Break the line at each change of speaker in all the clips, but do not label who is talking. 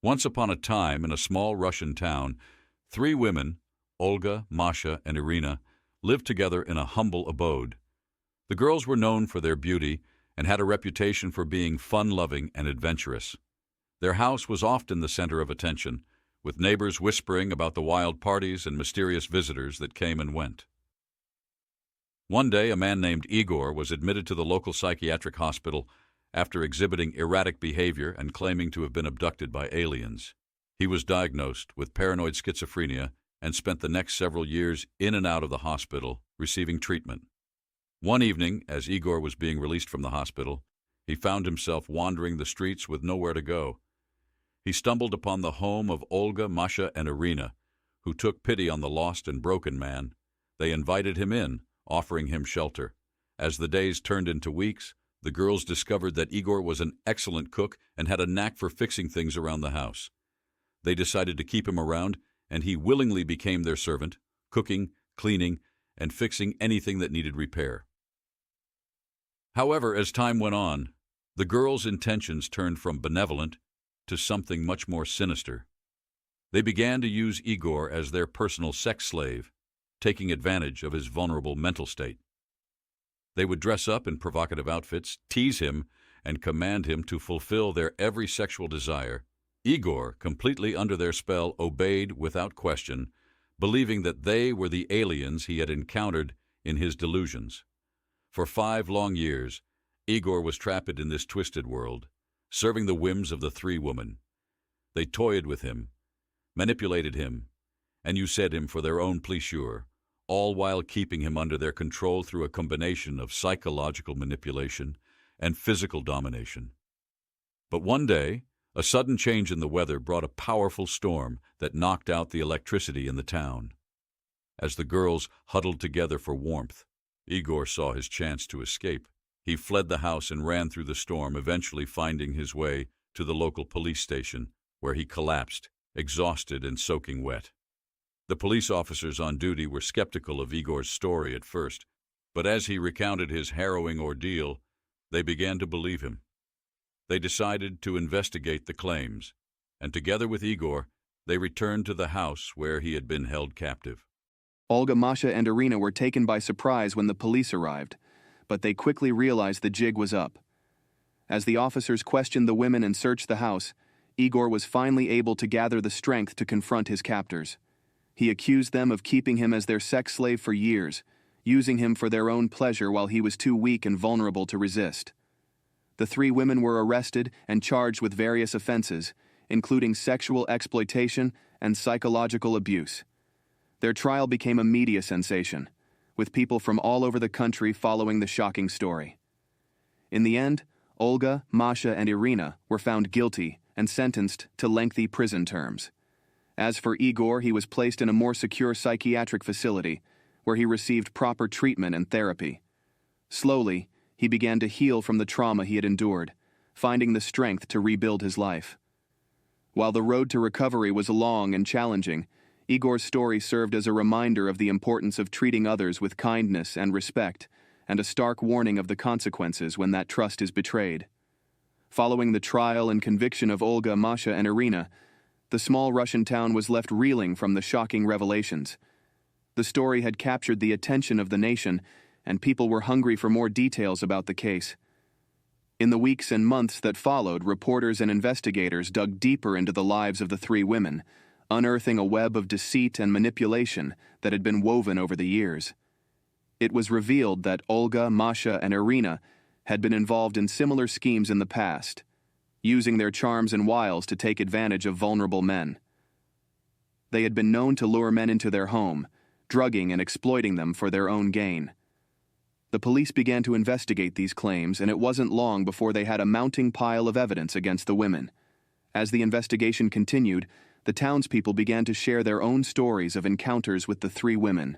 Once upon a time, in a small Russian town, three women, Olga, Masha, and Irina, lived together in a humble abode. The girls were known for their beauty and had a reputation for being fun-loving and adventurous. Their house was often the center of attention, with neighbors whispering about the wild parties and mysterious visitors that came and went. One day, a man named Igor was admitted to the local psychiatric hospital after exhibiting erratic behavior and claiming to have been abducted by aliens. He was diagnosed with paranoid schizophrenia and spent the next several years in and out of the hospital, receiving treatment. One evening, as Igor was being released from the hospital, he found himself wandering the streets with nowhere to go. He stumbled upon the home of Olga, Masha, and Irina, who took pity on the lost and broken man. They invited him in, offering him shelter. As the days turned into weeks, the girls discovered that Igor was an excellent cook and had a knack for fixing things around the house. They decided to keep him around, and he willingly became their servant, cooking, cleaning, and fixing anything that needed repair. However, as time went on, the girls' intentions turned from benevolent to something much more sinister. They began to use Igor as their personal sex slave, taking advantage of his vulnerable mental state. They would dress up in provocative outfits, tease him, and command him to fulfill their every sexual desire. Igor, completely under their spell, obeyed without question, believing that they were the aliens he had encountered in his delusions. For 5 long years, Igor was trapped in this twisted world, serving the whims of the three women. They toyed with him, manipulated him, and used him for their own pleasure, all while keeping him under their control through a combination of psychological manipulation and physical domination. But one day, a sudden change in the weather brought a powerful storm that knocked out the electricity in the town. As the girls huddled together for warmth, Igor saw his chance to escape. He fled the house and ran through the storm, eventually finding his way to the local police station, where he collapsed, exhausted and soaking wet. The police officers on duty were skeptical of Igor's story at first, but as he recounted his harrowing ordeal, they began to believe him. They decided to investigate the claims, and together with Igor, they returned to the house where he had been held captive.
Olga, Masha, and Irina were taken by surprise when the police arrived, but they quickly realized the jig was up. As the officers questioned the women and searched the house, Igor was finally able to gather the strength to confront his captors. He accused them of keeping him as their sex slave for years, using him for their own pleasure while he was too weak and vulnerable to resist. The three women were arrested and charged with various offenses, including sexual exploitation and psychological abuse. Their trial became a media sensation, with people from all over the country following the shocking story. In the end, Olga, Masha, and Irina were found guilty and sentenced to lengthy prison terms. As for Igor, he was placed in a more secure psychiatric facility, where he received proper treatment and therapy. Slowly, he began to heal from the trauma he had endured, finding the strength to rebuild his life. While the road to recovery was long and challenging, Igor's story served as a reminder of the importance of treating others with kindness and respect, and a stark warning of the consequences when that trust is betrayed. Following the trial and conviction of Olga, Masha, and Irina, the small Russian town was left reeling from the shocking revelations. The story had captured the attention of the nation, and people were hungry for more details about the case. In the weeks and months that followed, reporters and investigators dug deeper into the lives of the three women, unearthing a web of deceit and manipulation that had been woven over the years. It was revealed that Olga, Masha, and Irina had been involved in similar schemes in the past, using their charms and wiles to take advantage of vulnerable men. They had been known to lure men into their home, drugging and exploiting them for their own gain. The police began to investigate these claims, and it wasn't long before they had a mounting pile of evidence against the women. As the investigation continued, the townspeople began to share their own stories of encounters with the three women.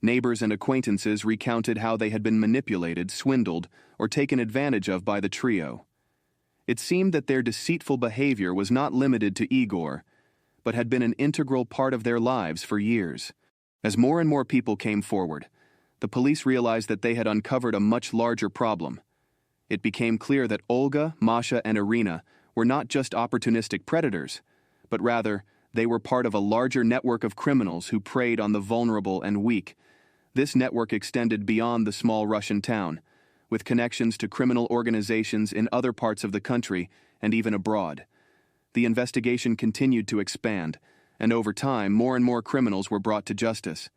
Neighbors and acquaintances recounted how they had been manipulated, swindled, or taken advantage of by the trio. It seemed that their deceitful behavior was not limited to Igor, but had been an integral part of their lives for years. As more and more people came forward, the police realized that they had uncovered a much larger problem. It became clear that Olga, Masha, and Irina were not just opportunistic predators, but rather, they were part of a larger network of criminals who preyed on the vulnerable and weak. This network extended beyond the small Russian town, with connections to criminal organizations in other parts of the country and even abroad. The investigation continued to expand, and over time, more and more criminals were brought to justice.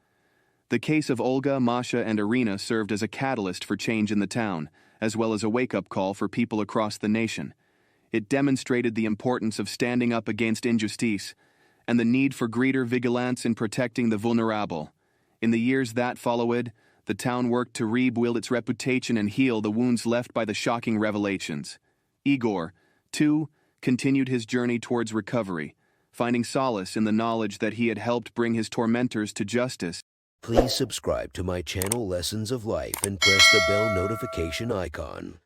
The case of Olga, Masha, and Irina served as a catalyst for change in the town, as well as a wake-up call for people across the nation. It demonstrated the importance of standing up against injustice and the need for greater vigilance in protecting the vulnerable. In the years that followed, the town worked to rebuild its reputation and heal the wounds left by the shocking revelations. Igor, too, continued his journey towards recovery, finding solace in the knowledge that he had helped bring his tormentors to justice.
Please subscribe to my channel Lessons of Life and press the bell notification icon.